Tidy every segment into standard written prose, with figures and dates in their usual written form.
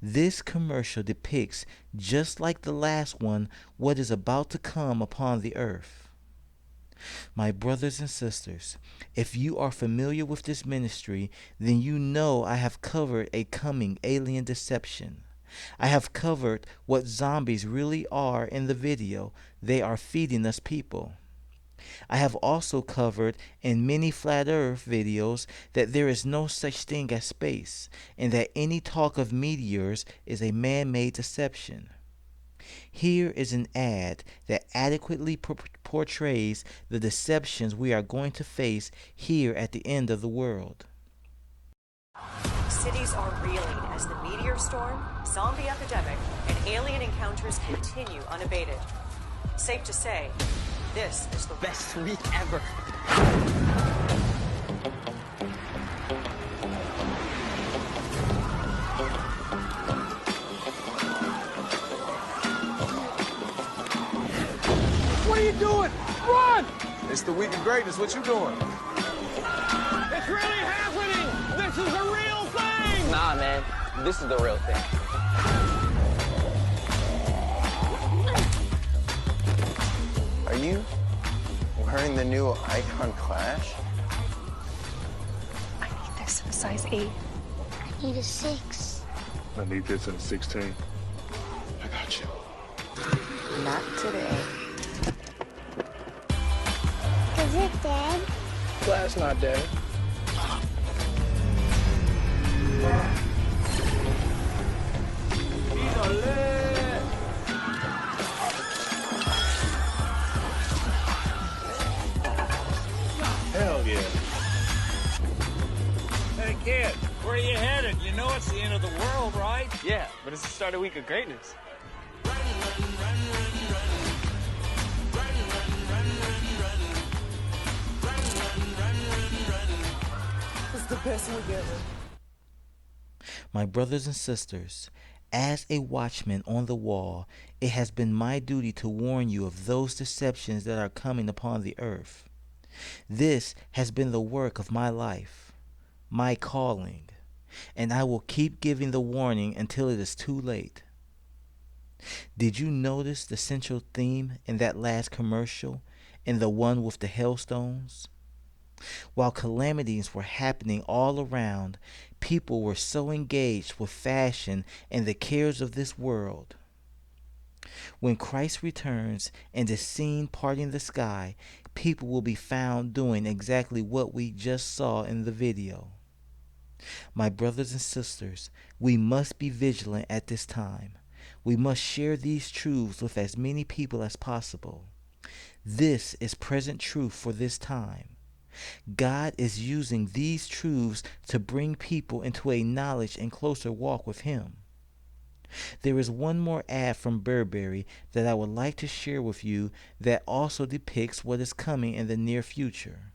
This commercial depicts, just like the last one, what is about to come upon the earth. My brothers and sisters, if you are familiar with this ministry, then you know I have covered a coming alien deception. I have covered what zombies really are in the video. They are feeding us people. I have also covered in many flat earth videos that there is no such thing as space, and that any talk of meteors is a man-made deception. Here is an ad that adequately portrays the deceptions we are going to face here at the end of the world. Cities are reeling as the meteor storm, zombie epidemic, and alien encounters continue unabated. Safe to say, this is the Best week ever. What are you doing? Run! It's the week of greatness. What you doing? It's really happening! This is a real thing! Nah, man. This is the real thing. Are you wearing the new Icon Clash? I need this in a size 8. I need a 6. I need this in a 16. I got you. Not today. Is it dead? Class not dead. Hell yeah. Hey, kid, where are you headed? You know it's the end of the world, right? Yeah, but it's the start of week of greatness. It's the best week ever. My brothers and sisters, as a watchman on the wall, it has been my duty to warn you of those deceptions that are coming upon the earth. This has been the work of my life, my calling, and I will keep giving the warning until it is too late. Did you notice the central theme in that last commercial, in the one with the hailstones? While calamities were happening all around, people were so engaged with fashion and the cares of this world. When Christ returns and is seen parting the sky, people will be found doing exactly what we just saw in the video. My brothers and sisters, we must be vigilant at this time. We must share these truths with as many people as possible. This is present truth for this time. God is using these truths to bring people into a knowledge and closer walk with Him. There is one more ad from Burberry that I would like to share with you that also depicts what is coming in the near future.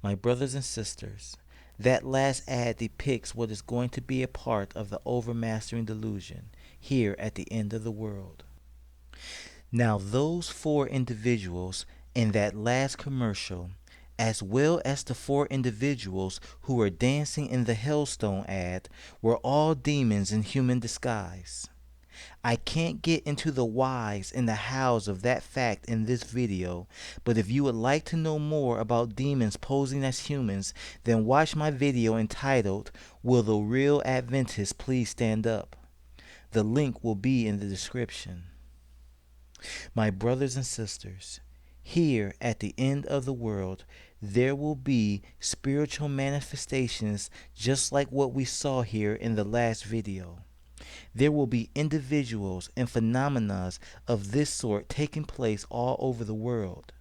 My brothers and sisters, that last ad depicts what is going to be a part of the overmastering delusion here at the end of the world. Now, those four individuals in that last commercial, as well as the four individuals who were dancing in the Hellstone ad, were all demons in human disguise. I can't get into the whys and the hows of that fact in this video, but if you would like to know more about demons posing as humans, then watch my video entitled, Will the Real Adventist Please Stand Up? The link will be in the description. My brothers and sisters, here at the end of the world, there will be spiritual manifestations just like what we saw here in the last video. There will be individuals and phenomena of this sort taking place all over the world.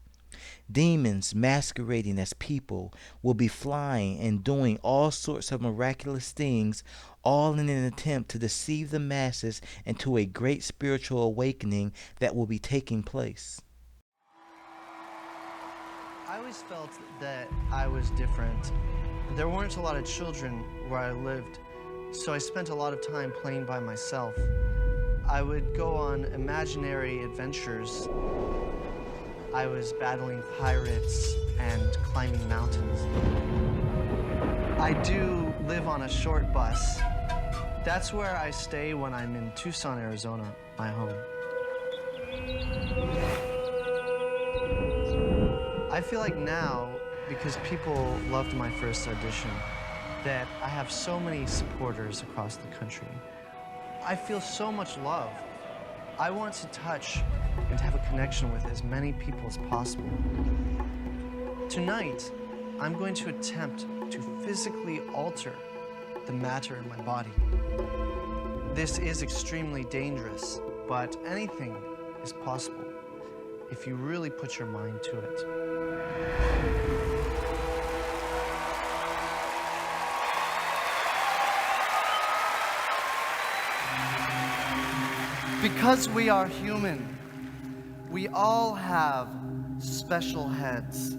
Demons masquerading as people will be flying and doing all sorts of miraculous things, all in an attempt to deceive the masses into a great spiritual awakening that will be taking place. I always felt that I was different. There weren't a lot of children where I lived, so I spent a lot of time playing by myself. I would go on imaginary adventures. I was battling pirates and climbing mountains. I do live on a short bus. That's where I stay when I'm in Tucson, Arizona, my home. I feel like now, because people loved my first audition, that I have so many supporters across the country. I feel so much love. I want to touch and have a connection with as many people as possible. Tonight, I'm going to attempt to physically alter the matter in my body. This is extremely dangerous, but anything is possible if you really put your mind to it. Because we are human, we all have special heads.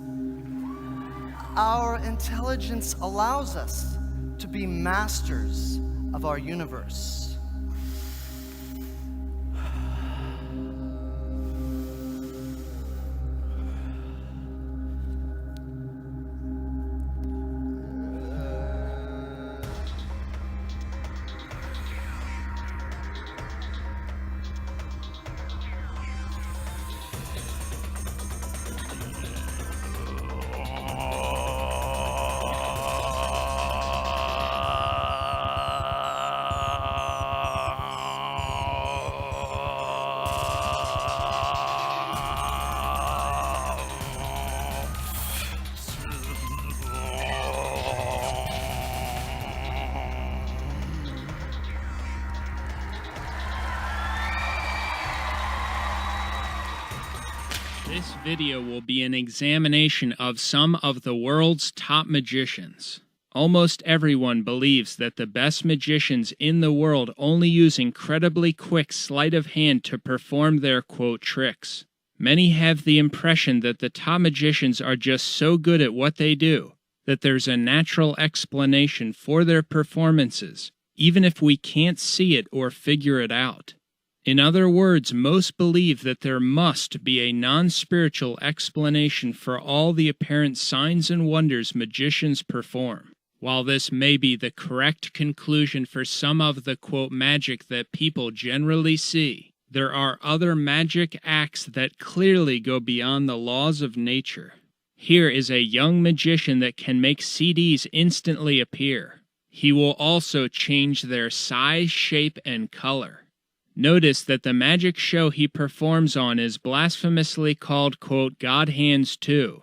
Our intelligence allows us to be masters of our universe. This video will be an examination of some of the world's top magicians. Almost everyone believes that the best magicians in the world only use incredibly quick sleight of hand to perform their, quote, tricks. Many have the impression that the top magicians are just so good at what they do, that there's a natural explanation for their performances, even if we can't see it or figure it out. In other words, most believe that there must be a non-spiritual explanation for all the apparent signs and wonders magicians perform. While this may be the correct conclusion for some of the, quote, magic that people generally see, there are other magic acts that clearly go beyond the laws of nature. Here is a young magician that can make CDs instantly appear. He will also change their size, shape, and color. Notice that the magic show he performs on is blasphemously called, quote, God Hands 2.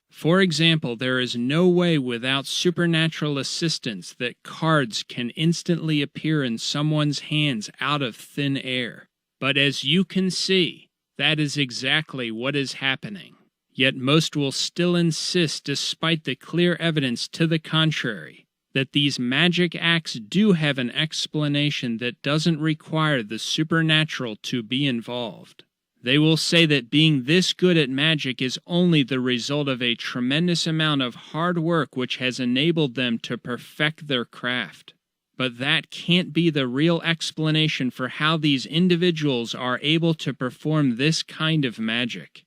For example, there is no way without supernatural assistance that cards can instantly appear in someone's hands out of thin air. But as you can see, that is exactly what is happening. Yet most will still insist, despite the clear evidence to the contrary, that these magic acts do have an explanation that doesn't require the supernatural to be involved. They will say that being this good at magic is only the result of a tremendous amount of hard work which has enabled them to perfect their craft. But that can't be the real explanation for how these individuals are able to perform this kind of magic.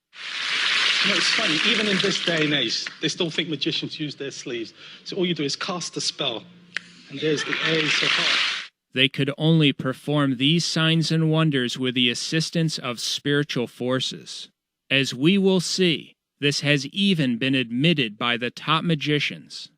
You know, it's funny, even in this day and age, they still think magicians use their sleeves. So all you do is cast a spell, and there's the ace of hearts. They could only perform these signs and wonders with the assistance of spiritual forces. As we will see, this has even been admitted by the top magicians.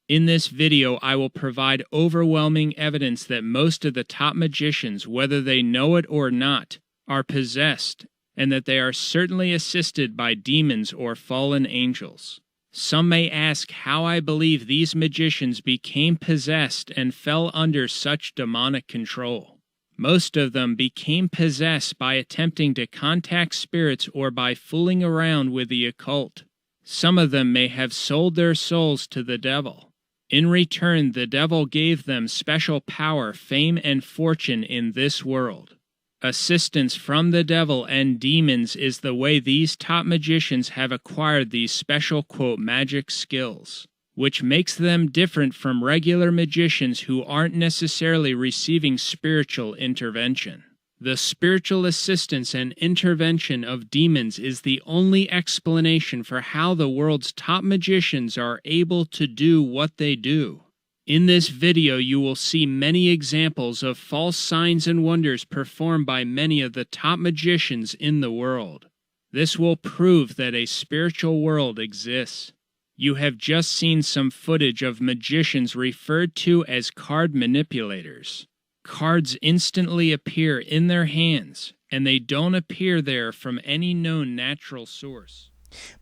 In this video, I will provide overwhelming evidence that most of the top magicians, whether they know it or not, are possessed, and that they are certainly assisted by demons or fallen angels. Some may ask how I believe these magicians became possessed and fell under such demonic control. Most of them became possessed by attempting to contact spirits or by fooling around with the occult. Some of them may have sold their souls to the devil. In return, the devil gave them special power, fame, and fortune in this world. Assistance from the devil and demons is the way these top magicians have acquired these special, quote, magic skills, which makes them different from regular magicians who aren't necessarily receiving spiritual intervention. The spiritual assistance and intervention of demons is the only explanation for how the world's top magicians are able to do what they do. In this video, you will see many examples of false signs and wonders performed by many of the top magicians in the world. This will prove that a spiritual world exists. You have just seen some footage of magicians referred to as card manipulators. Cards instantly appear in their hands, and they don't appear there from any known natural source.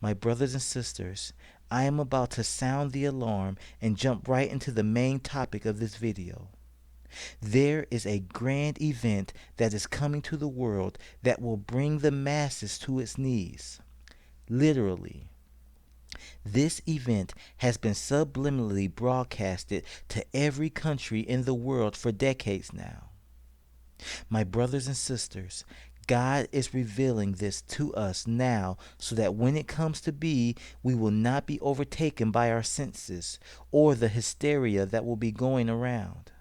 My brothers and sisters, I am about to sound the alarm and jump right into the main topic of this video. There is a grand event that is coming to the world that will bring the masses to its knees. Literally. This event has been subliminally broadcasted to every country in the world for decades now. My brothers and sisters, God is revealing this to us now so that when it comes to be, we will not be overtaken by our senses or the hysteria that will be going around.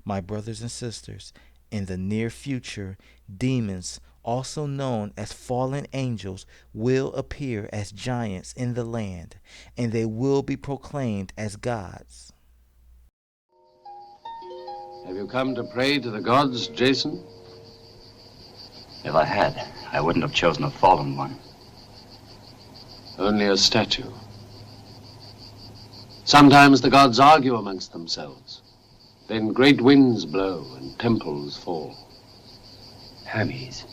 My brothers and sisters, in the near future, demons, also known as fallen angels, will appear as giants in the land, and they will be proclaimed as gods. Have you come to pray to the gods, Jason? If I had, I wouldn't have chosen a fallen one. Only a statue. Sometimes the gods argue amongst themselves. Then great winds blow and temples fall. Hermes.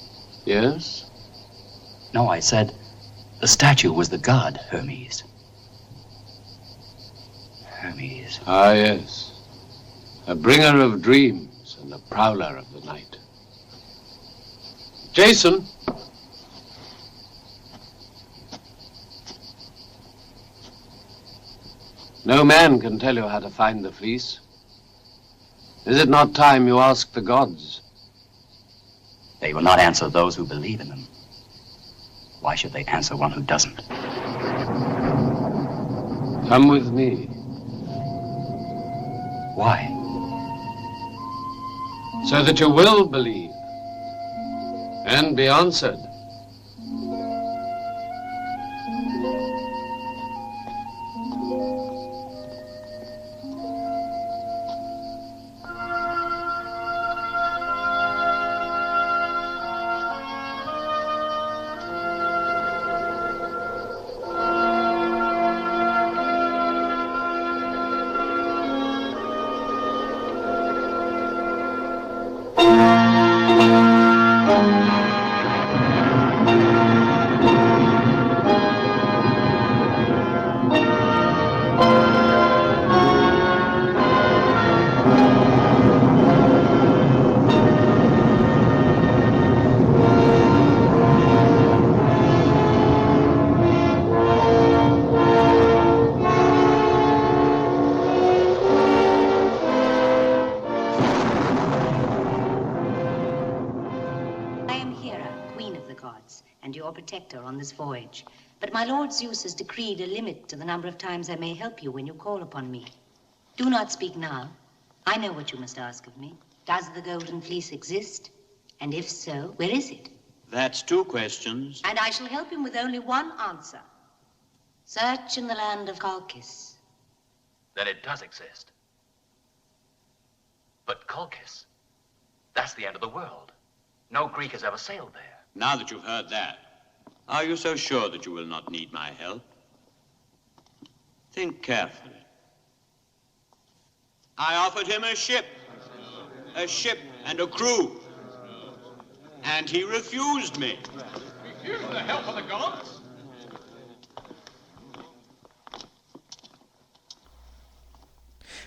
Yes? No, I said the statue was the god Hermes. Hermes. Ah, yes. A bringer of dreams and a prowler of the night. Jason! No man can tell you how to find the fleece. Is it not time you ask the gods? They will not answer those who believe in them. Why should they answer one who doesn't? Come with me. Why? So that you will believe and be answered. protector on this voyage. But my Lord Zeus has decreed a limit to the number of times I may help you when you call upon me. Do not speak now. I know what you must ask of me. Does the Golden Fleece exist? And if so, where is it? That's 2 questions. And I shall help him with only one answer. Search in the land of Colchis. Then it does exist. But Colchis, that's the end of the world. No Greek has ever sailed there. Now that you've heard that, are you so sure that you will not need my help? Think carefully. I offered him a ship and a crew, and he refused me. Refusing the help of the gods?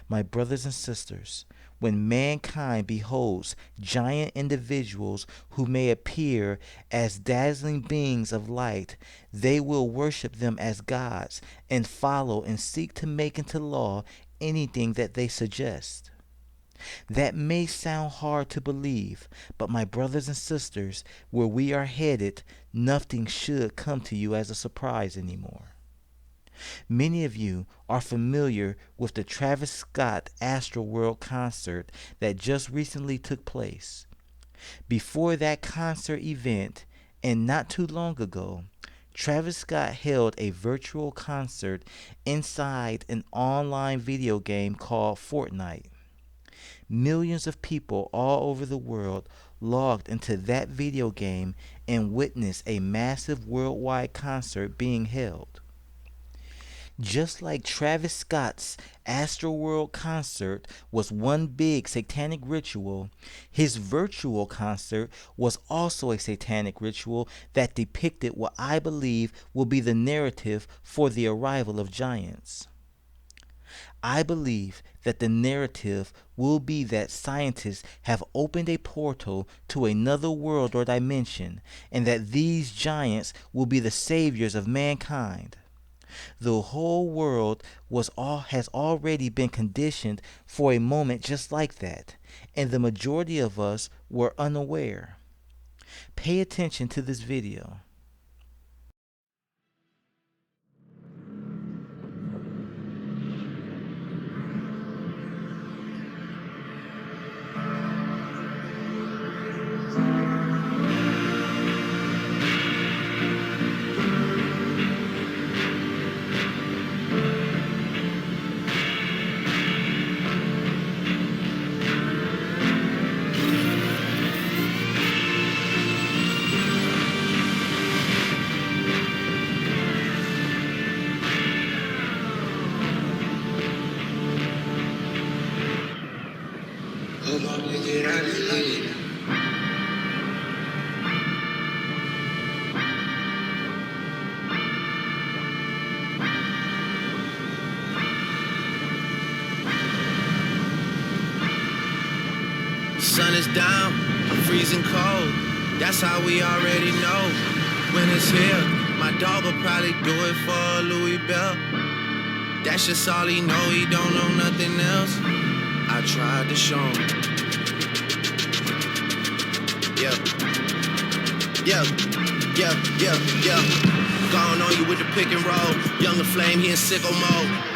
My brothers and sisters, when mankind beholds giant individuals who may appear as dazzling beings of light, they will worship them as gods and follow and seek to make into law anything that they suggest. That may sound hard to believe, but my brothers and sisters, where we are headed, nothing should come to you as a surprise anymore. Many of you are familiar with the Travis Scott Astroworld concert that just recently took place. Before that concert event, and not too long ago, Travis Scott held a virtual concert inside an online video game called Fortnite. Millions of people all over the world logged into that video game and witnessed a massive worldwide concert being held. Just like Travis Scott's Astroworld concert was one big satanic ritual, his virtual concert was also a satanic ritual that depicted what I believe will be the narrative for the arrival of giants. I believe that the narrative will be that scientists have opened a portal to another world or dimension, and that these giants will be the saviors of mankind. The whole world has already been conditioned for a moment just like that, and the majority of us were unaware. Pay attention to this video. Hold on, you get out of here. Sun is down, freezing cold. That's how we already know when it's here. My dog will probably do it for Louis Bell. That's just all he know, he don't know nothing else. I tried to show him. Yeah. Gone on you with the pick and roll. Younger flame, he in sicko mode.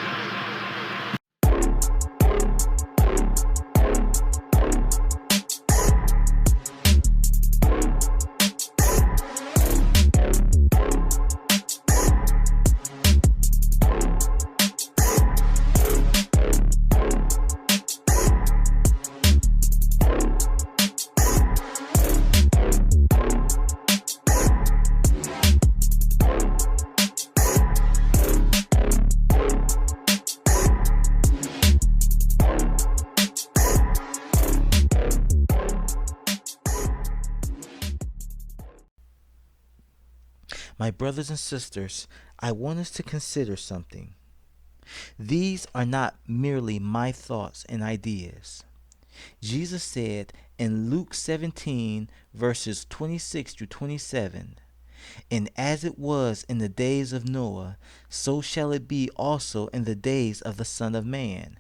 My brothers and sisters, I want us to consider something. These are not merely my thoughts and ideas. Jesus said in Luke 17, verses 26 through 27, "And as it was in the days of Noah, so shall it be also in the days of the Son of Man.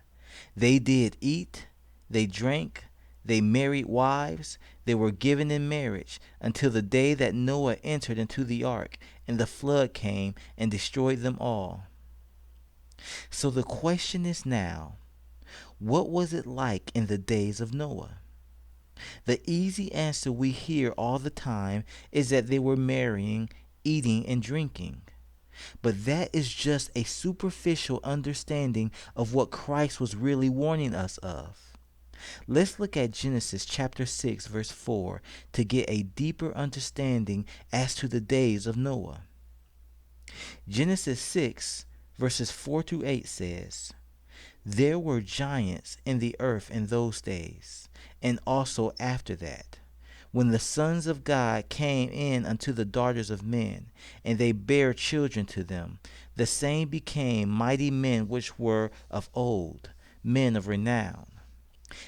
They did eat, they drank, They married wives. They were given in marriage until the day that Noah entered into the ark, and the flood came and destroyed them all. So the question is now, what was it like in the days of Noah? The easy answer we hear all the time is that they were marrying, eating, and drinking. But that is just a superficial understanding of what Christ was really warning us of. Let's look at Genesis chapter 6 verse 4 to get a deeper understanding as to the days of Noah. Genesis 6 verses 4 to 8 says, "There were giants in the earth in those days, and also after that, when the sons of God came in unto the daughters of men, and they bare children to them, the same became mighty men which were of old, men of renown.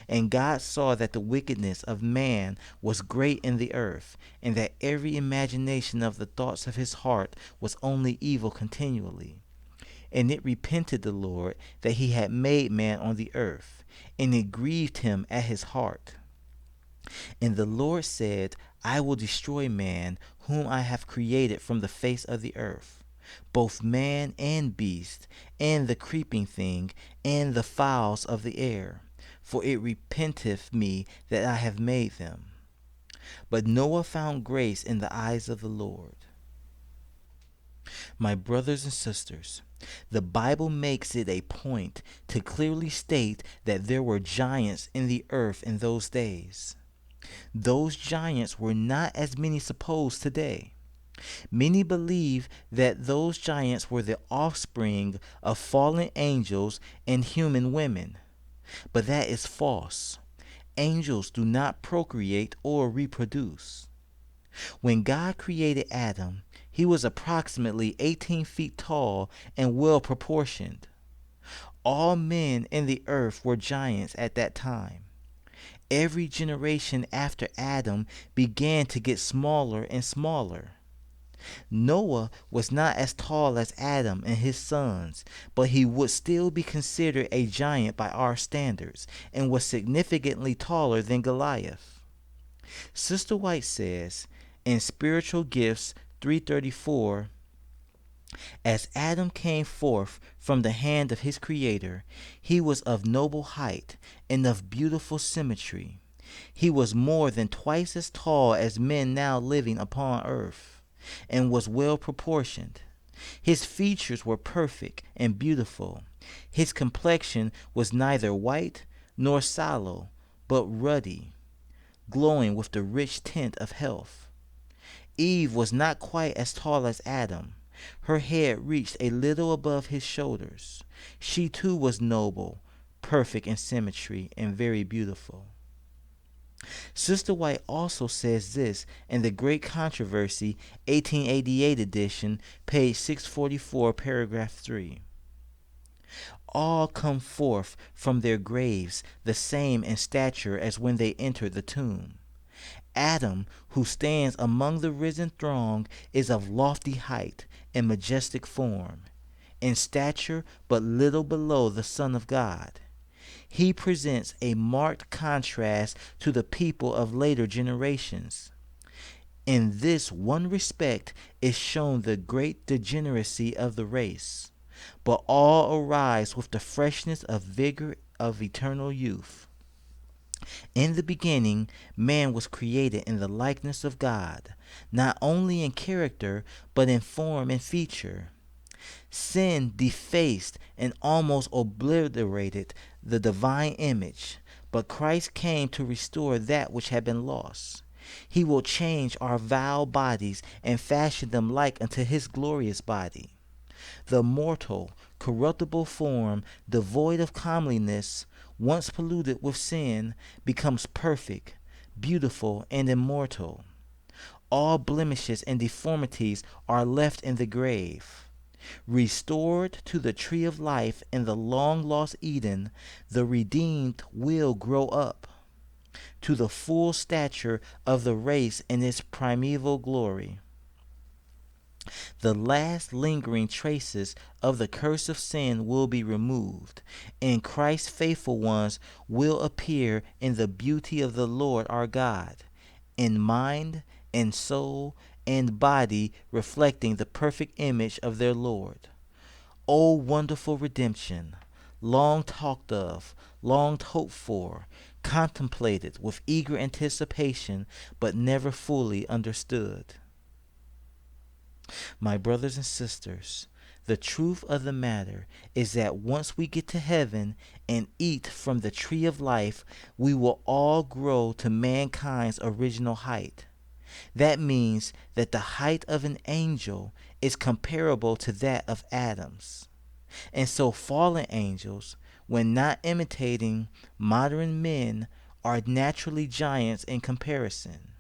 And God saw that the wickedness of man was great in the earth, and that every imagination of the thoughts of his heart was only evil continually. And it repented the Lord that he had made man on the earth, and it grieved him at his heart. And the Lord said, I will destroy man, whom I have created from the face of the earth, both man and beast, and the creeping thing, and the fowls of the air, for it repenteth me that I have made them. But Noah found grace in the eyes of the Lord." My brothers and sisters, the Bible makes it a point to clearly state that there were giants in the earth in those days. Those giants were not as many suppose today. Many believe that those giants were the offspring of fallen angels and human women, but that is false. Angels do not procreate or reproduce. When God created Adam, he was approximately 18 feet tall and well proportioned. All men in the earth were giants at that time. Every generation after Adam began to get smaller and smaller. Noah was not as tall as Adam and his sons, but he would still be considered a giant by our standards and was significantly taller than Goliath. Sister White says in Spiritual Gifts 334, "As Adam came forth from the hand of his Creator, he was of noble height and of beautiful symmetry. He was more than twice as tall as men now living upon earth, and was well proportioned. His features were perfect and beautiful. His complexion was neither white nor sallow, but ruddy, glowing with the rich tint of health. Eve was not quite as tall as Adam. Her head reached a little above his shoulders. She too was noble, perfect in symmetry, and very beautiful." Sister White also says this in the Great Controversy, 1888 edition, page 644, paragraph 3. "All come forth from their graves the same in stature as when they entered the tomb. Adam, who stands among the risen throng, is of lofty height and majestic form, in stature but little below the Son of God. He presents a marked contrast to the people of later generations. In this one respect is shown the great degeneracy of the race, but all arise with the freshness of vigor of eternal youth. In the beginning, man was created in the likeness of God, not only in character, but in form and feature. Sin defaced and almost obliterated the divine image, but Christ came to restore that which had been lost. He will change our vile bodies and fashion them like unto his glorious body. The mortal, corruptible form, devoid of comeliness, once polluted with sin, becomes perfect, beautiful, and immortal. All blemishes and deformities are left in the grave. Restored to the tree of life in the long-lost Eden, the redeemed will grow up to the full stature of the race in its primeval glory. The last lingering traces of the curse of sin will be removed, and Christ's faithful ones will appear in the beauty of the Lord our God, in mind and soul and body reflecting the perfect image of their Lord. O wonderful redemption, long talked of, long hoped for, contemplated with eager anticipation, but never fully understood. My brothers and sisters, the truth of the matter is that once we get to heaven and eat from the tree of life, we will all grow to mankind's original height. That means that the height of an angel is comparable to that of Adam's. And so fallen angels, when not imitating modern men, are naturally giants in comparison.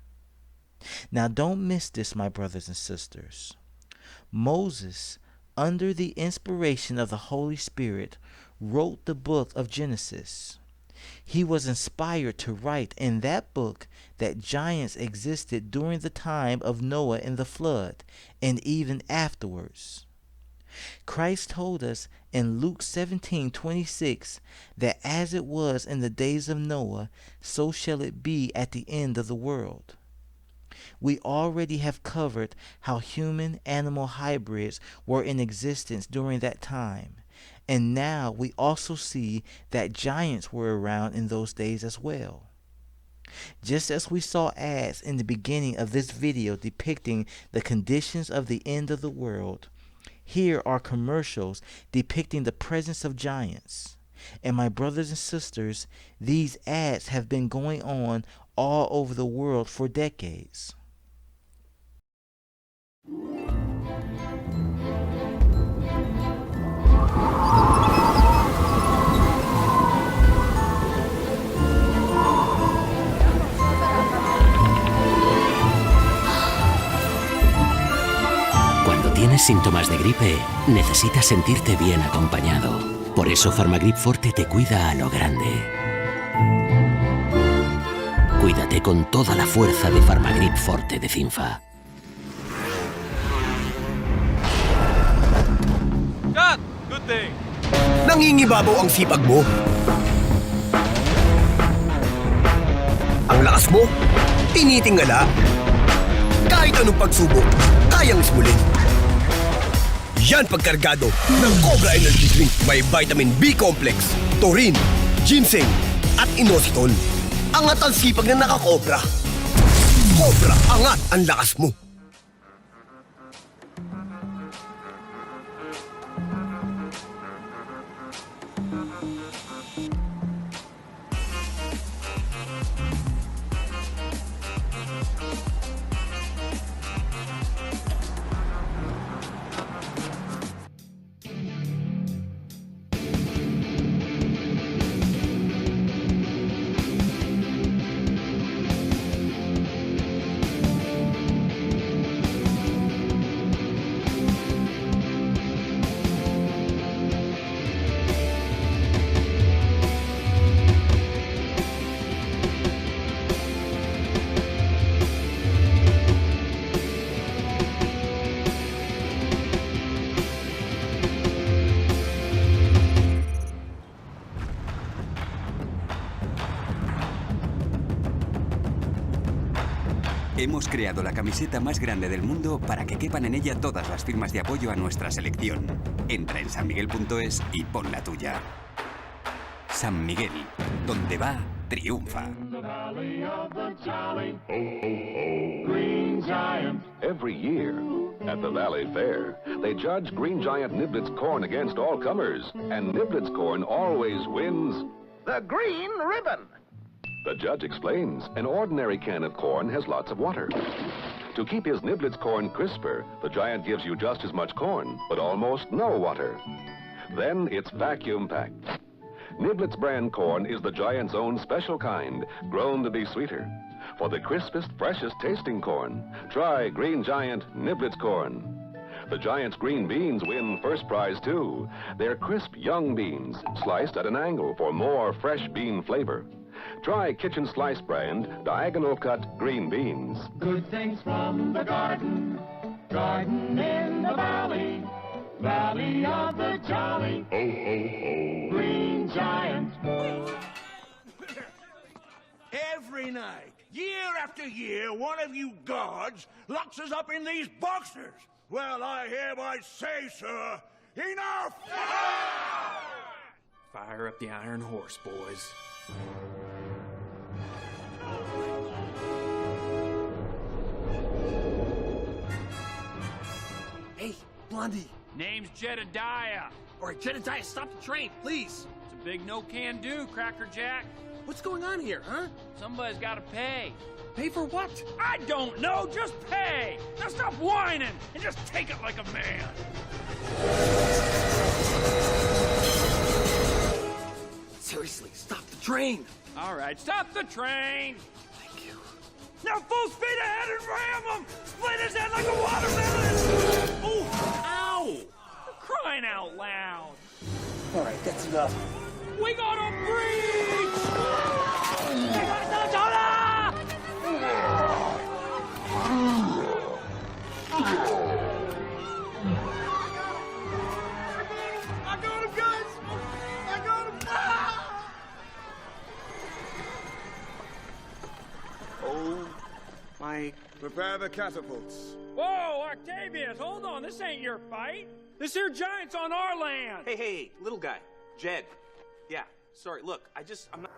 Now don't miss this, my brothers and sisters. Moses, under the inspiration of the Holy Spirit, wrote the book of Genesis. He was inspired to write in that book that giants existed during the time of Noah and the flood, and even afterwards. Christ told us in Luke 17:26 that as it was in the days of Noah, so shall it be at the end of the world. We already have covered how human-animal hybrids were in existence during that time, and now we also see that giants were around in those days as well. Just as we saw ads in the beginning of this video depicting the conditions of the end of the world, here are commercials depicting the presence of giants. And my brothers and sisters, these ads have been going on all over the world for decades. Cuando tienes síntomas de gripe, necesitas sentirte bien acompañado. Por eso Farmagrip Forte te cuida a lo grande. Cuídate con toda la fuerza de Farmagrip Forte de Cinfa. Cut! Good thing. Nangingibabaw ang sipag mo. Ang lakas mo, tinitingala. Kahit anong pagsubok, kayang ismulin. Yan pagkargado ng Cobra Energy Drink. May vitamin B complex, taurine, ginseng, at inositol. Angat ang sipag na nakakobra. Cobra, angat ang lakas mo. Hemos creado la camiseta más grande del mundo para que quepan en ella todas las firmas de apoyo a nuestra selección. Entra en sanmiguel.es y pon la tuya. San Miguel, donde va, triunfa. Every year, at the Valley Fair, they judge Green Giant Niblets corn against all comers, and Niblets corn always wins The green ribbon. The judge explains, an ordinary can of corn has lots of water. To keep his Niblets corn crisper, the Giant gives you just as much corn, but almost no water. Then it's vacuum packed. Niblets brand corn is the Giant's own special kind, grown to be sweeter. For the crispest, freshest tasting corn, try Green Giant Niblets corn. The Giant's green beans win first prize too. They're crisp young beans, sliced at an angle for more fresh bean flavor. Try Kitchen Slice brand, diagonal cut green beans. Good things from the garden. garden in the valley, valley of the jolly. Ho, ho, ho. Green Giant. Every night, year after year, one of you gods locks us up in these boxes. Well, I hereby say, sir, enough! Fire up the Iron Horse, boys. Hey, Blondie. Name's Jedediah. All right, Jedediah, stop the train, please. It's a big no-can-do, Cracker Jack. What's going on here, huh? Somebody's got to pay. Pay for what? I don't know, just pay! Now stop whining and just take it like a man. Seriously, stop the train. All right, stop the train. Thank you. Now full speed ahead and ram him! Split his head like a watermelon! Oh, ow! For crying out loud. All right, that's enough. We gotta breach! I got him, guys! I got him! Oh, my... Prepare the catapults. Whoa, Octavius, hold on. This ain't your fight. This here giant's on our land. Hey, little guy. Jed. Yeah, sorry, look, I'm not...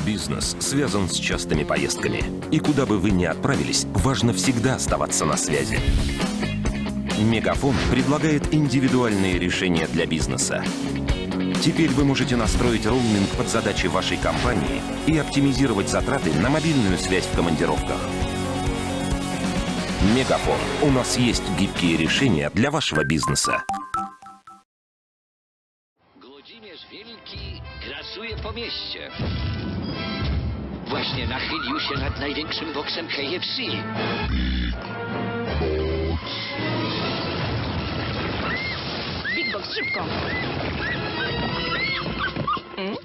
Бизнес связан с частыми поездками. И куда бы вы ни отправились, важно всегда оставаться на связи. Мегафон предлагает индивидуальные решения для бизнеса. Теперь вы можете настроить роуминг под задачи вашей компании и оптимизировать затраты на мобильную связь в командировках. Мегафон. У нас есть гибкие решения для вашего бизнеса. Włodzimierz Wielki grasuje po mieście. Właśnie nachylił się nad największym boksem KFC. Big Box, szybko!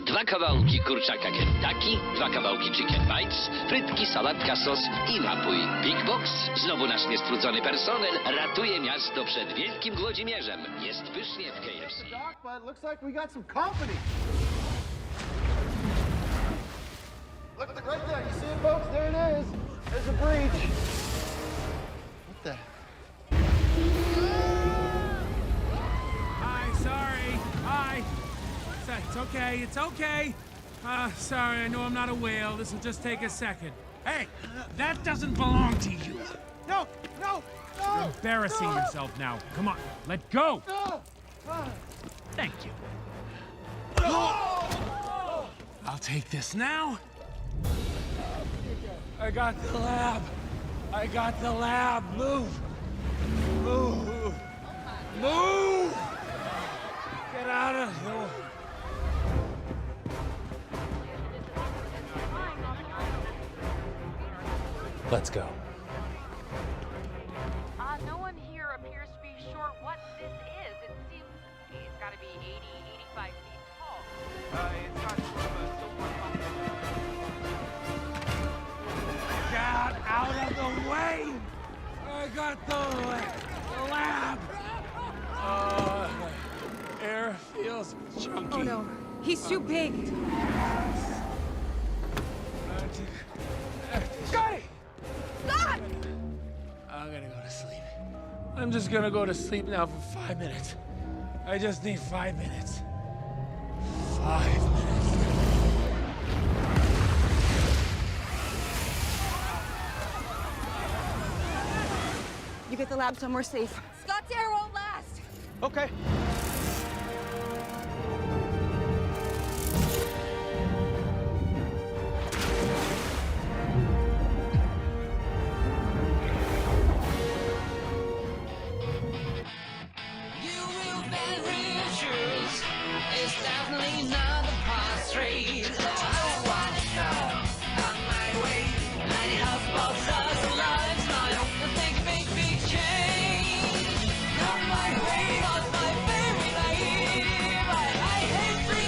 2 kawałki kurczaka Kentucky, 2 kawałki chicken bites, frytki, sałatka, sos i napój. Big Box, znowu nasz niestrudzony personel, ratuje miasto przed wielkim Włodzimierzem. Jest pysznie w KFC. But looks like we got some company. Look right there. You see it, folks? There it is. There's a breach. What the? Hi, sorry. Hi. It's okay. It's okay. Sorry, I know I'm not a whale. This will just take a second. Hey, that doesn't belong to you. No, no, no. You're embarrassing yourself now. Come on, let go. No. Thank you. I'll take this now. I got the lab. I got the lab. Move. Move. Move. Get out of here. Let's go. No one here appears to be sure what this is. It seems it's got to be 80, 85 feet tall. It's got sort of a silver. God got the lab. Air feels chunky. Oh no, he's too big. Scotty! God! I'm gonna go to sleep. I'm just gonna go to sleep now for 5 minutes. I just need 5 minutes. 5 minutes. You get the lab somewhere safe. Scott's air won't last. Okay.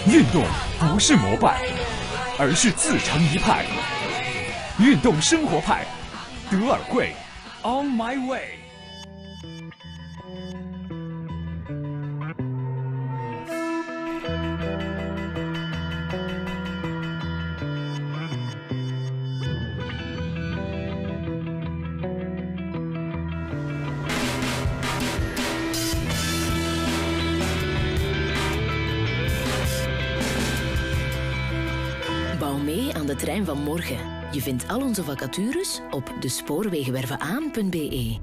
运动不是膜拜，而是自成一派。运动生活派，德尔贵 ，On My Way。Bouw mee aan de trein van morgen. Je vindt al onze vacatures op despoorwegenwervenaan.be.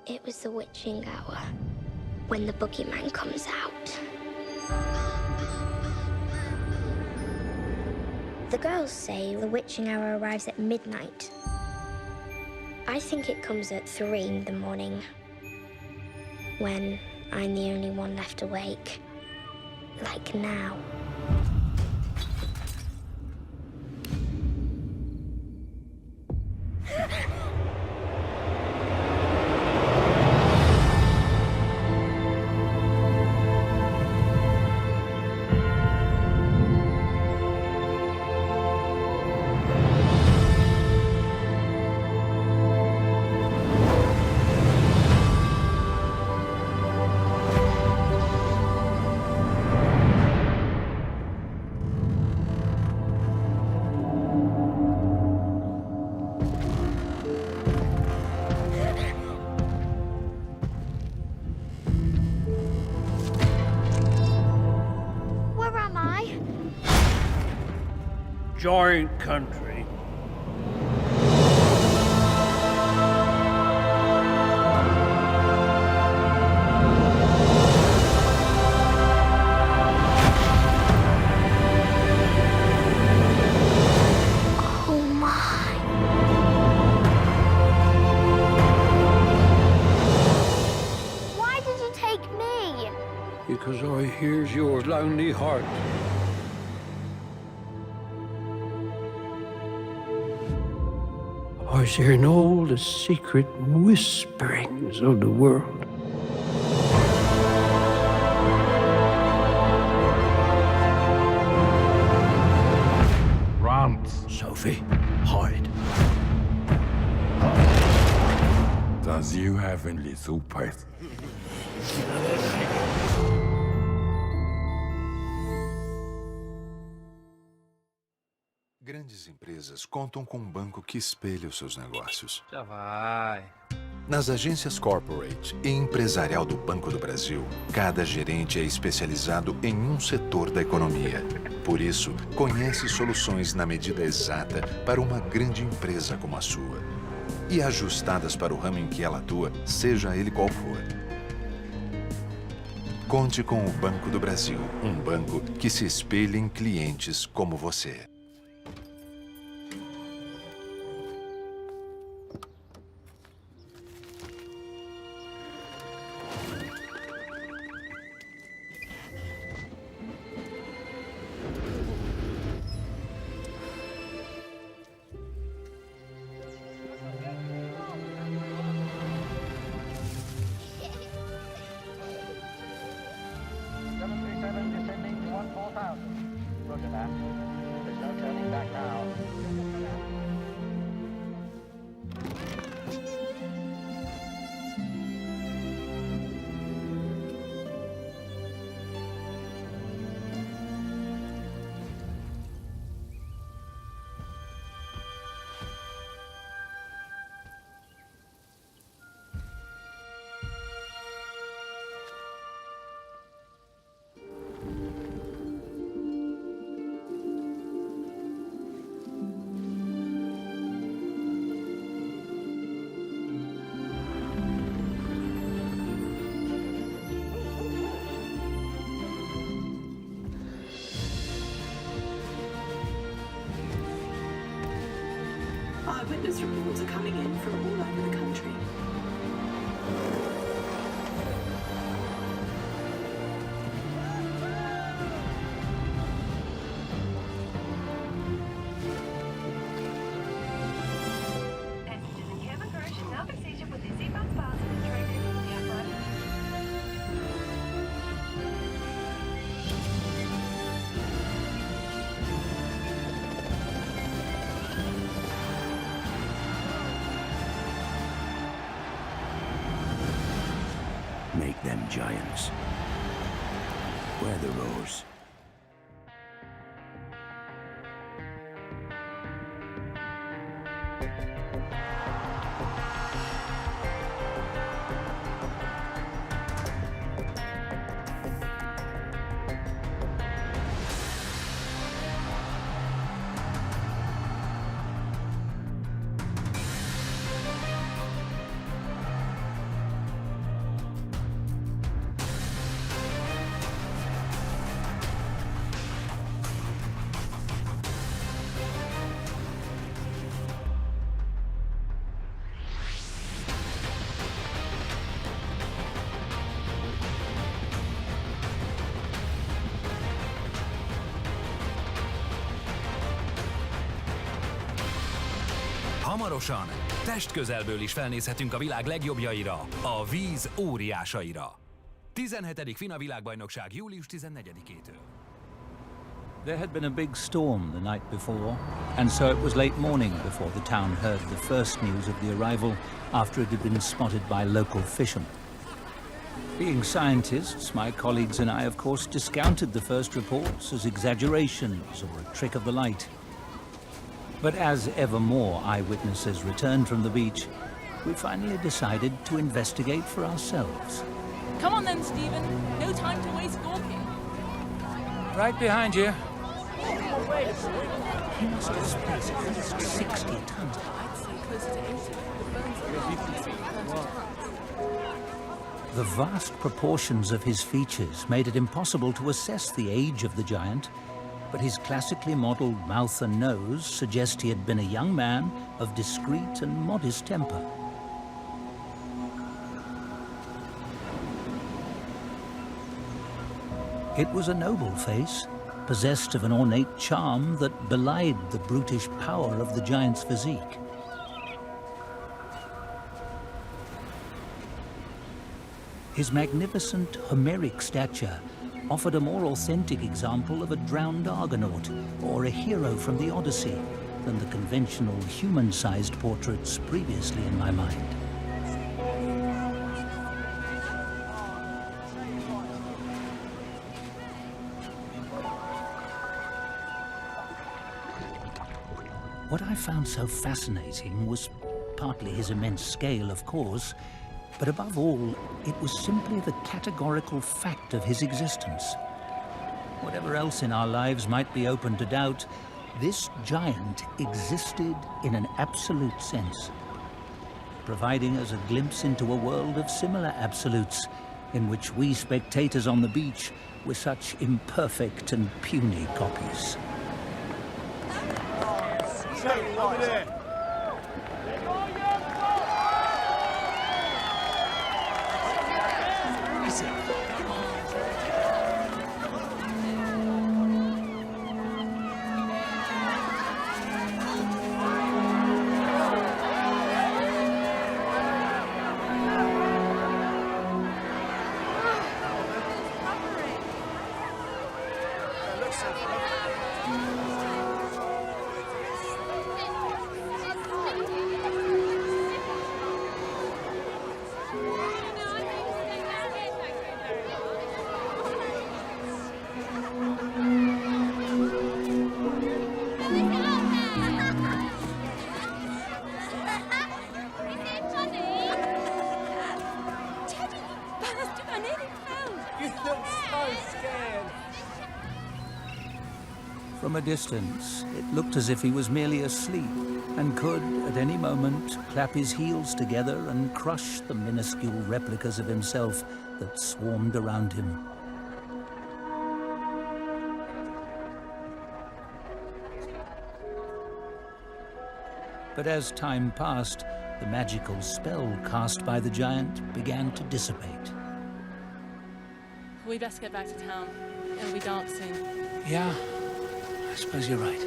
It was the witching hour, when the boogeyman comes out. The girls say the witching hour arrives at midnight. I think it comes at 3 in the morning, when I'm the only one left awake, like now. Giant country. Oh my. Why did you take me? Because I hears your lonely heart. I was hearing all the secret whisperings of the world. Run. Sophie, hide. Does you have a little pet? Grandes empresas contam com um banco que espelha os seus negócios. Já vai. Nas agências corporate e empresarial do Banco do Brasil, cada gerente é especializado em um setor da economia. Por isso, conhece soluções na medida exata para uma grande empresa como a sua. E ajustadas para o ramo em que ela atua, seja ele qual for. Conte com o Banco do Brasil, um banco que se espelha em clientes como você. Eyewitness reports are coming in from all over the country. Passengers in cabin crew should now be seated with their seatbelts fastened and directed to the upright. Make them giants. Wear the rose. Hamarosan testközelből is felnézhetünk a világ legjobbjaira, a víz óriásaira. 17. FINA világbajnokság július 14-től. There had been a big storm the night before, and so it was late morning before the town heard the first news of the arrival after it had been spotted by local fishermen. Being scientists, my colleagues and I, of course, discounted the first reports as exaggerations or a trick of the light. But as ever more eyewitnesses returned from the beach, we finally decided to investigate for ourselves. Come on then, Stephen. No time to waste gawking. Right behind you. Wait a second. He must have spent at least 60 tons. I'd say closer to 80. The bones are large, 30 tons. The vast proportions of his features made it impossible to assess the age of the giant, but his classically modelled mouth and nose suggest he had been a young man of discreet and modest temper. It was a noble face, possessed of an ornate charm that belied the brutish power of the giant's physique. His magnificent Homeric stature offered a more authentic example of a drowned Argonaut or a hero from the Odyssey than the conventional human-sized portraits previously in my mind. What I found so fascinating was partly his immense scale, of course, but above all, it was simply the categorical fact of his existence. Whatever else in our lives might be open to doubt, this giant existed in an absolute sense, providing us a glimpse into a world of similar absolutes, in which we spectators on the beach were such imperfect and puny copies. Over there. From a distance, it looked as if he was merely asleep and could, at any moment, clap his heels together and crush the minuscule replicas of himself that swarmed around him. But as time passed, the magical spell cast by the giant began to dissipate. We best get back to town. It'll be dark soon. Yeah, I suppose you're right.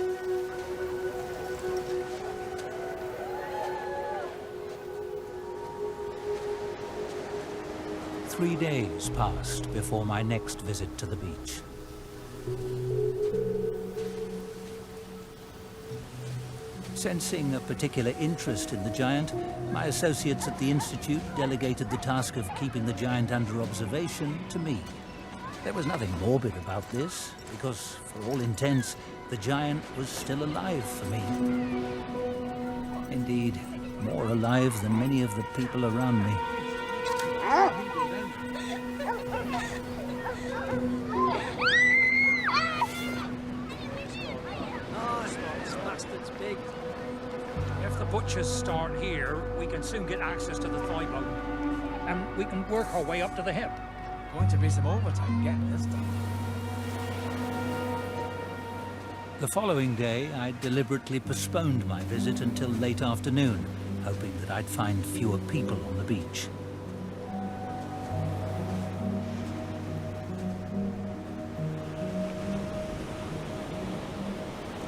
Three days passed before my next visit to the beach. Sensing a particular interest in the giant, my associates at the Institute delegated the task of keeping the giant under observation to me. There was nothing morbid about this, because for all intents, the giant was still alive for me. Indeed, more alive than many of the people around me. This bastard's big. If the butchers start here, we can soon get access to the thigh bone. And we can work our way up to the hip. Going to be some overtime getting this done. The following day, I deliberately postponed my visit until late afternoon, hoping that I'd find fewer people on the beach.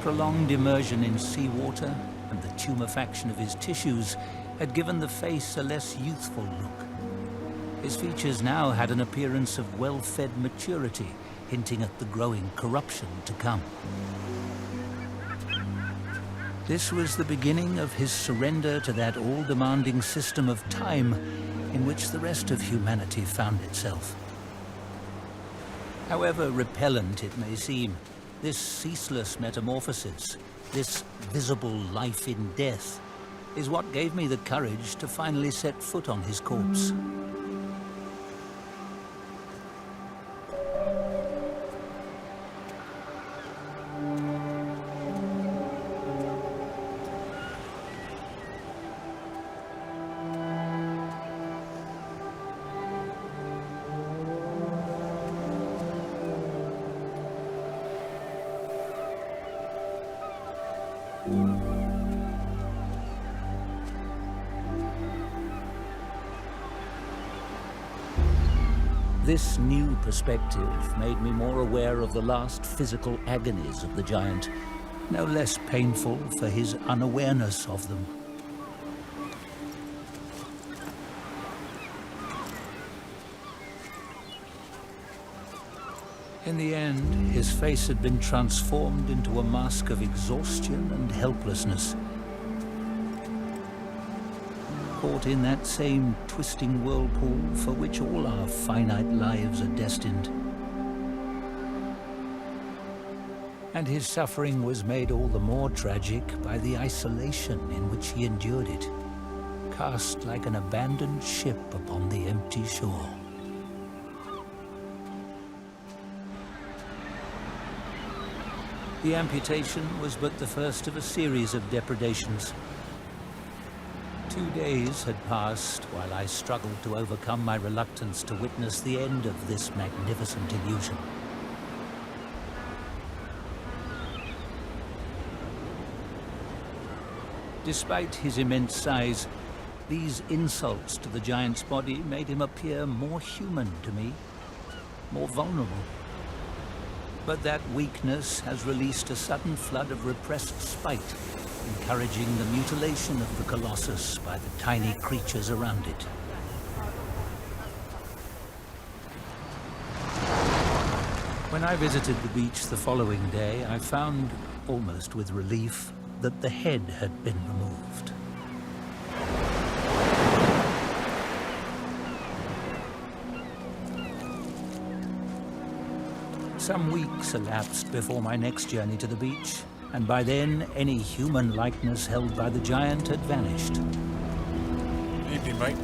Prolonged immersion in seawater and the tumefaction of his tissues had given the face a less youthful look. His features now had an appearance of well-fed maturity, hinting at the growing corruption to come. This was the beginning of his surrender to that all-demanding system of time in which the rest of humanity found itself. However repellent it may seem, this ceaseless metamorphosis, this visible life in death, is what gave me the courage to finally set foot on his corpse. This new perspective made me more aware of the last physical agonies of the giant, no less painful for his unawareness of them. In the end, his face had been transformed into a mask of exhaustion and helplessness. Caught in that same twisting whirlpool for which all our finite lives are destined. And his suffering was made all the more tragic by the isolation in which he endured it, cast like an abandoned ship upon the empty shore. The amputation was but the first of a series of depredations. 2 days had passed while I struggled to overcome my reluctance to witness the end of this magnificent illusion. Despite his immense size, these insults to the giant's body made him appear more human to me, more vulnerable. But that weakness has released a sudden flood of repressed spite, encouraging the mutilation of the Colossus by the tiny creatures around it. When I visited the beach the following day, I found, almost with relief, that the head had been removed. Some weeks elapsed before my next journey to the beach, and by then any human likeness held by the giant had vanished. Evening, mate.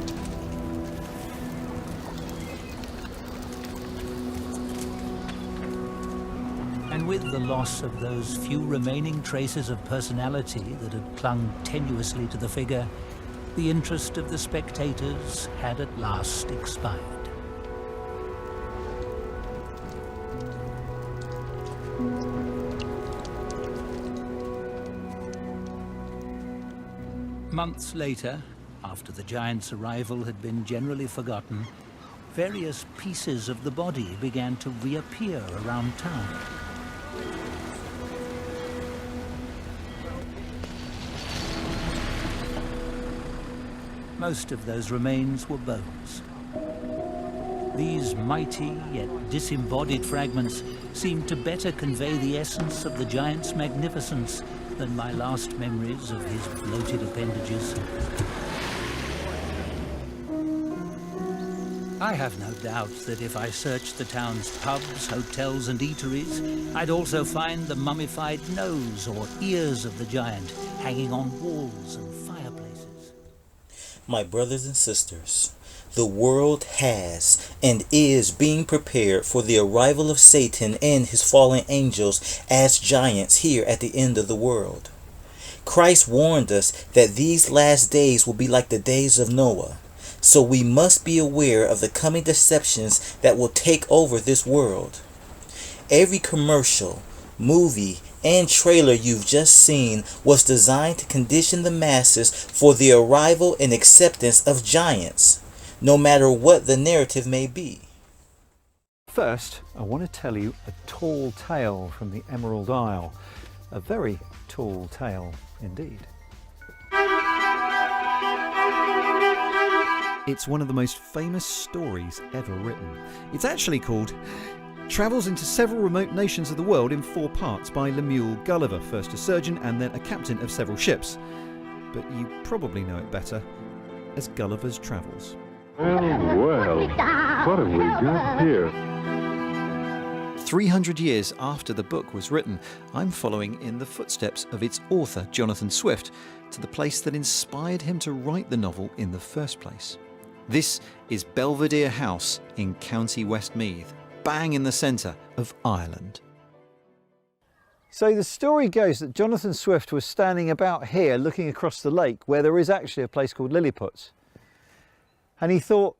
And with the loss of those few remaining traces of personality that had clung tenuously to the figure, the interest of the spectators had at last expired. Months later, after the giant's arrival had been generally forgotten, various pieces of the body began to reappear around town. Most of those remains were bones. These mighty yet disembodied fragments seemed to better convey the essence of the giant's magnificence than my last memories of his bloated appendages. I have no doubt that if I searched the town's pubs, hotels and eateries, I'd also find the mummified nose or ears of the giant hanging on walls and fireplaces. My brothers and sisters, the world has and is being prepared for the arrival of Satan and his fallen angels as giants here at the end of the world. Christ warned us that these last days will be like the days of Noah. So we must be aware of the coming deceptions that will take over this world. Every commercial, movie, and trailer you've just seen was designed to condition the masses for the arrival and acceptance of giants, no matter what the narrative may be. First, I want to tell you a tall tale from the Emerald Isle. A very tall tale indeed. It's one of the most famous stories ever written. It's actually called Travels into Several Remote Nations of the World in 4 Parts by Lemuel Gulliver, first a surgeon and then a captain of several ships. But you probably know it better as Gulliver's Travels. Well, what have we got here? 300 years after the book was written, I'm following in the footsteps of its author, Jonathan Swift, to the place that inspired him to write the novel in the first place. This is Belvedere House in County Westmeath, bang in the centre of Ireland. So the story goes that Jonathan Swift was standing about here looking across the lake where there is actually a place called Lilliput. And he thought,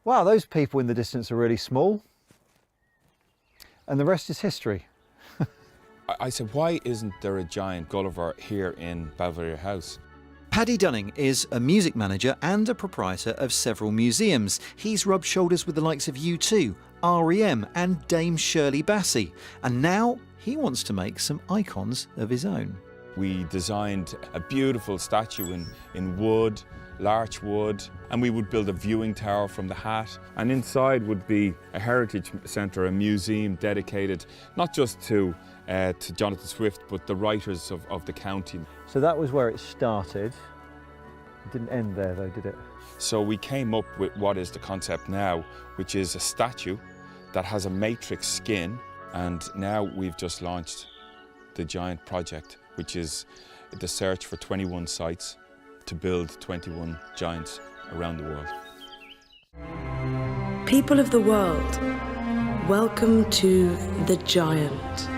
wow, those people in the distance are really small. And the rest is history. I said, why isn't there a giant Gulliver here in Belvedere House? Paddy Dunning is a music manager and a proprietor of several museums. He's rubbed shoulders with the likes of U2, R.E.M. and Dame Shirley Bassey. And now he wants to make some icons of his own. We designed a beautiful statue in wood, larch wood, and we would build a viewing tower from the hat. And inside would be a heritage centre, a museum dedicated not just to Jonathan Swift, but the writers of the county. So that was where it started. It didn't end there though, did it? So we came up with what is the concept now, which is a statue that has a matrix skin, and now we've just launched the giant project, which is the search for 21 sites to build 21 giants around the world. People of the world, welcome to The Giant.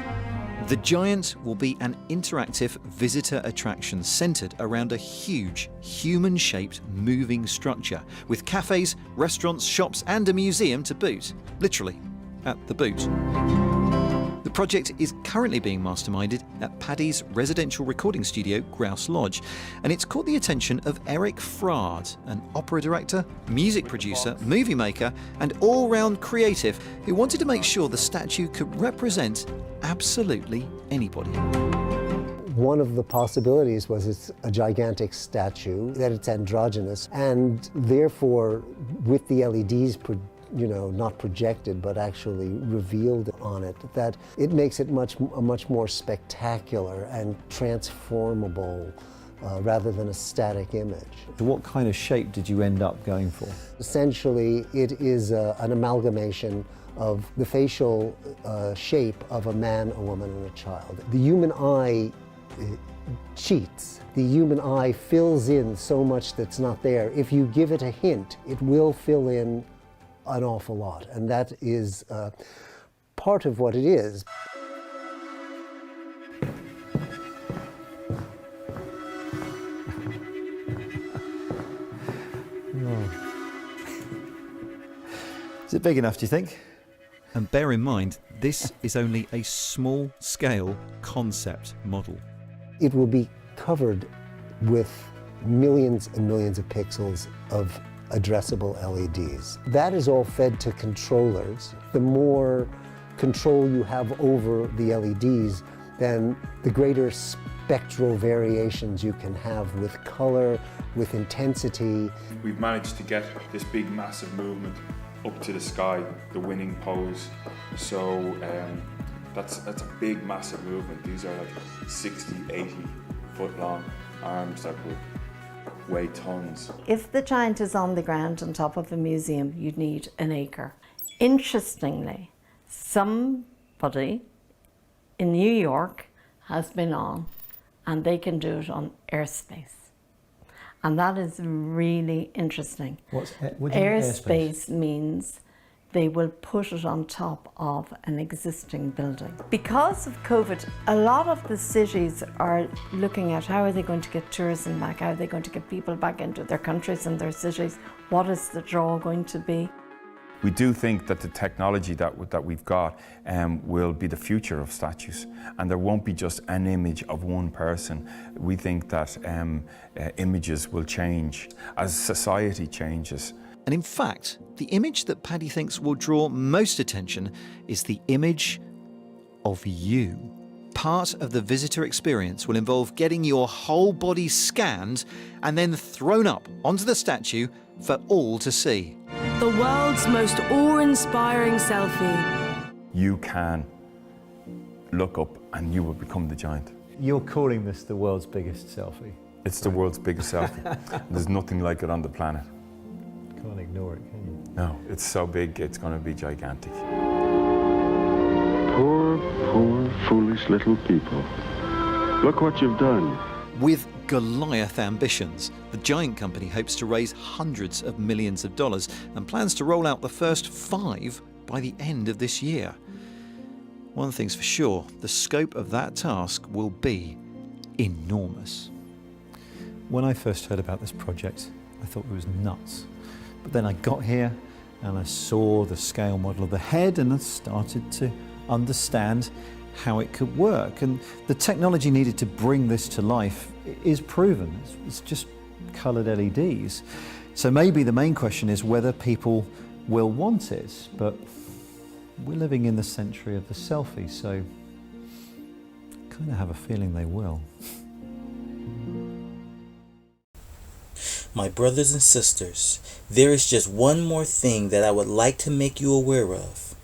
The Giant will be an interactive visitor attraction centred around a huge, human-shaped moving structure with cafes, restaurants, shops and a museum to boot. Literally, at the boot. The project is currently being masterminded at Paddy's residential recording studio, Grouse Lodge, and it's caught the attention of Eric Fraad, an opera director, music producer, movie maker and all-round creative who wanted to make sure the statue could represent absolutely anybody. One of the possibilities was it's a gigantic statue, that it's androgynous, and therefore with the LEDs not projected but actually revealed on it, that it makes it a much more spectacular and transformable rather than a static image. So what kind of shape did you end up going for? Essentially, it is an amalgamation of the facial shape of a man, a woman, and a child. The human eye cheats. The human eye fills in so much that's not there. If you give it a hint, it will fill in an awful lot, and that is part of what it is. Is it big enough, do you think? And bear in mind, this is only a small-scale concept model. It will be covered with millions and millions of pixels of addressable LEDs. That is all fed to controllers. The more control you have over the LEDs, then the greater spectral variations you can have with color, with intensity. We've managed to get this big massive movement up to the sky, the winning pose. So that's a big massive movement. These are like 60, 80 foot long arms that would weigh tons. If the giant is on the ground on top of a museum, you'd need an acre. Interestingly, somebody in New York has been on, and they can do it on airspace. And that is really interesting. What do you mean airspace means they will put it on top of an existing building. Because of COVID, a lot of the cities are looking at how are they going to get tourism back, how are they going to get people back into their countries and their cities, what is the draw going to be? We do think that the technology that we've got will be the future of statues, and there won't be just an image of one person. We think that images will change as society changes. And in fact, the image that Paddy thinks will draw most attention is the image of you. Part of the visitor experience will involve getting your whole body scanned and then thrown up onto the statue for all to see. The world's most awe-inspiring selfie. You can look up and you will become the giant. You're calling this the world's biggest selfie? It's the world's biggest selfie. There's nothing like it on the planet. Can't ignore it, can you? No, it's so big, it's going to be gigantic. Poor, poor, foolish little people. Look what you've done. With Goliath ambitions, the Giant Company hopes to raise hundreds of millions of dollars and plans to roll out the first 5 by the end of this year. One thing's for sure, the scope of that task will be enormous. When I first heard about this project, I thought it was nuts. But then I got here and I saw the scale model of the head and I started to understand how it could work. And the technology needed to bring this to life is proven. It's just coloured LEDs. So maybe the main question is whether people will want it, but we're living in the century of the selfie, so I kind of have a feeling they will. My brothers and sisters, there is just one more thing that I would like to make you aware of.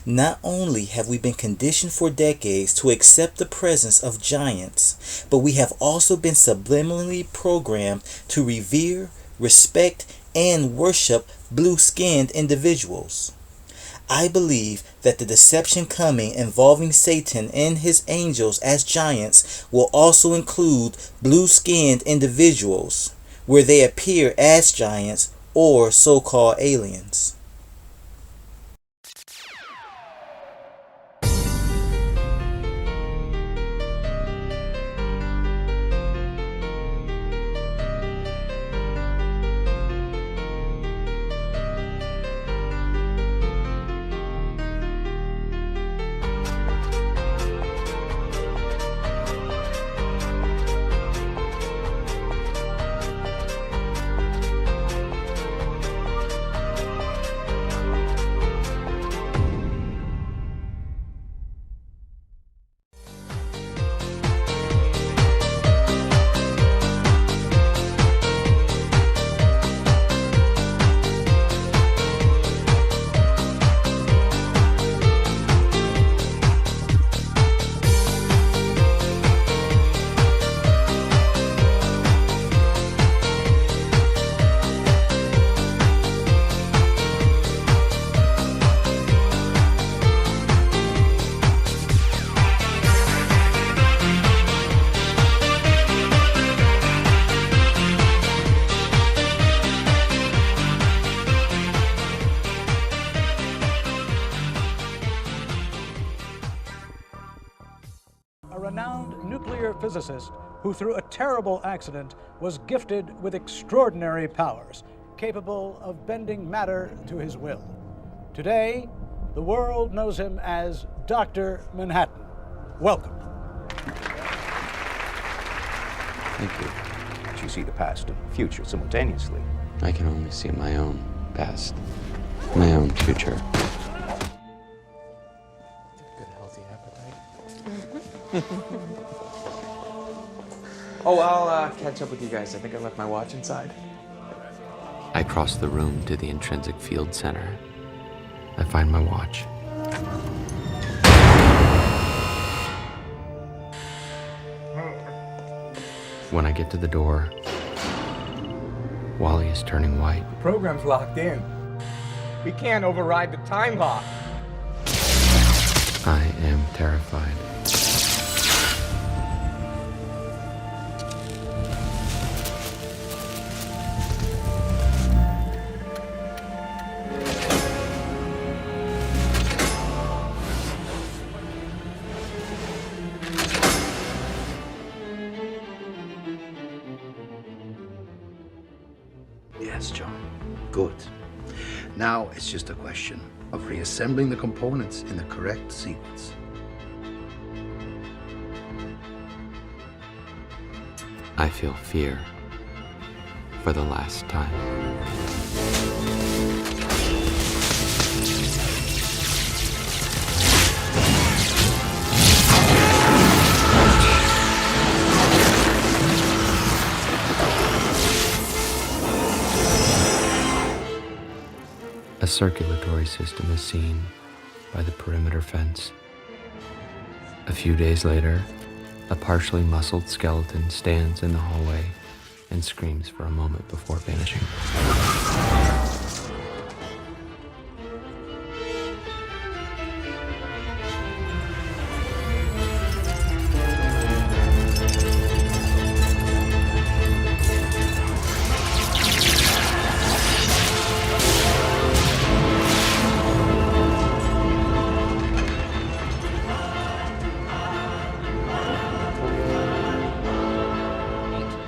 Not only have we been conditioned for decades to accept the presence of giants, but we have also been subliminally programmed to revere, respect, and worship blue-skinned individuals. I believe that the deception coming involving Satan and his angels as giants will also include blue-skinned individuals, where they appear as giants or so-called aliens. a renowned nuclear physicist who, through a terrible accident, was gifted with extraordinary powers, capable of bending matter to his will. Today, the world knows him as Dr. Manhattan. Welcome. Thank you. But you see the past and future simultaneously. I can only see my own past, my own future. Good, healthy appetite. Oh, I'll catch up with you guys. I think I left my watch inside. I cross the room to the intrinsic field center. I find my watch. When I get to the door, Wally is turning white. The program's locked in. We can't override the time lock. I am terrified. Yes, John. Good. Now it's just a question of reassembling the components in the correct sequence. I feel fear for the last time. A circulatory system is seen by the perimeter fence. A few days later, a partially muscled skeleton stands in the hallway and screams for a moment before vanishing.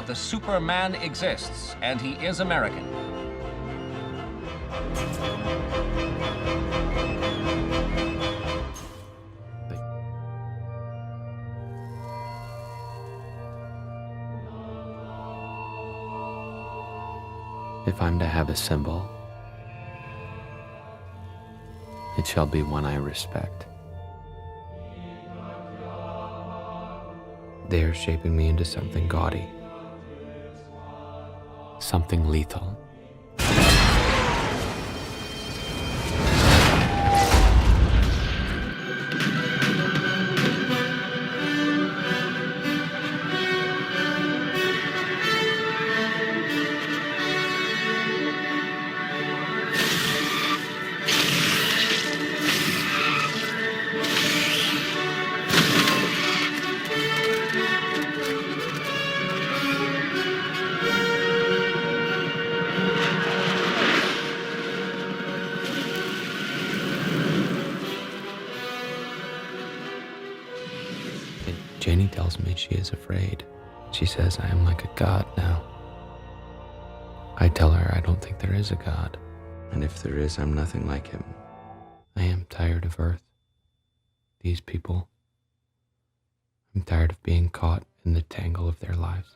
The Superman exists, and he is American. If I'm to have a symbol, it shall be one I respect. They are shaping me into something gaudy, something lethal. Janie tells me she is afraid. She says I am like a god now. I tell her I don't think there is a god. And if there is, I'm nothing like him. I am tired of Earth. These people. I'm tired of being caught in the tangle of their lives.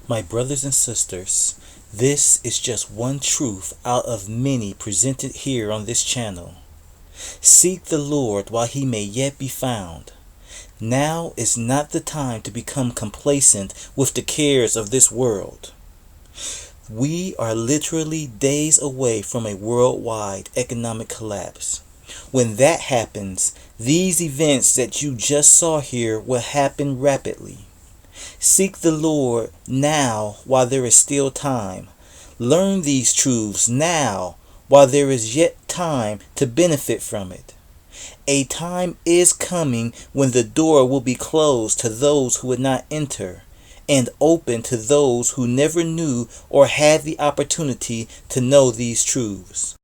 My brothers and sisters, this is just one truth out of many presented here on this channel. Seek the Lord while he may yet be found. Now is not the time to become complacent with the cares of this world. We are literally days away from a worldwide economic collapse. When that happens, these events that you just saw here will happen rapidly. Seek the Lord now while there is still time. Learn these truths now while there is yet time to benefit from it. A time is coming when the door will be closed to those who would not enter, and open to those who never knew or had the opportunity to know these truths.